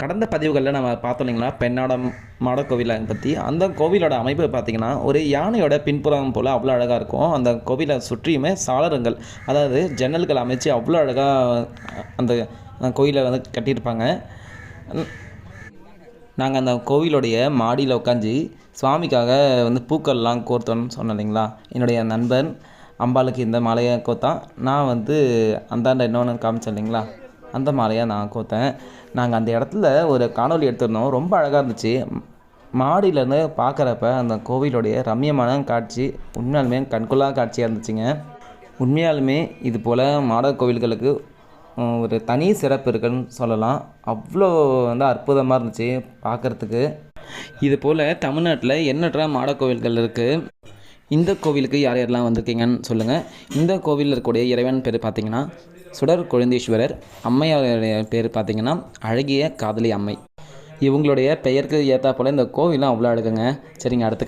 கடந்த பதிவுகளில் நம்ம பார்த்தோம் இல்லைங்களா, பெண்ணாடம் மாடக்கோவிலை பற்றி. அந்த கோவிலோட அமைப்பு பார்த்திங்கன்னா, ஒரு யானையோட பின்புறம் போல் அவ்வளோ அழகாக இருக்கும். அந்த கோவிலை சுற்றியுமே சாளரங்கள், அதாவது ஜன்னல்கள் அமைச்சு அவ்வளோ அழகாக அந்த கோயிலை வந்து கட்டியிருப்பாங்க. நாங்கள் அந்த கோவிலுடைய மாடியில் உட்காந்து சுவாமிக்காக வந்து பூக்கள்லாம் கோர்த்தோன்னு சொன்னேன் இல்லைங்களா. என்னுடைய நண்பன் அம்பாளுக்கு இந்த மாலையை கோத்தான். நான் வந்து அந்தாண்ட இன்னொன்று காமிச்சேன் இல்லைங்களா, அந்த மாலையை நான் கோத்தேன். நாங்கள் அந்த இடத்துல ஒரு காணொளி எடுத்திருந்தோம். ரொம்ப அழகாக இருந்துச்சு. மாடியிலேருந்து பார்க்குறப்ப அந்த கோவிலுடைய ரம்மியமான காட்சி உண்மையாலுமே கண்கொள்ளா காட்சியாக இருந்துச்சுங்க. உண்மையாலுமே இது போல் மாட கோவில்களுக்கு ஒரு தனி சிறப்பு இருக்குன்னு சொல்லலாம். அவ்வளோ வந்து அற்புதமாக இருந்துச்சு பார்க்குறதுக்கு. இது போல் தமிழ்நாட்டில் எண்ணற்ற மாட கோவில்கள் இருக்குது. இந்த கோவிலுக்கு யார் யாரெல்லாம் வந்திருக்கீங்கன்னு சொல்லுங்கள். இந்த கோவிலில் இருக்கக்கூடிய இறைவன் பேர் பார்த்திங்கன்னா சுடர் கொழுந்தீஸ்வரர். அம்மையாருடைய பேர் பார்த்திங்கன்னா அழகிய காதலி அம்மை. இவங்களுடைய பெயருக்கு ஏற்றா போல் இந்த கோவிலும் அவ்வளோ அழகுங்க. சரிங்க, அடுத்து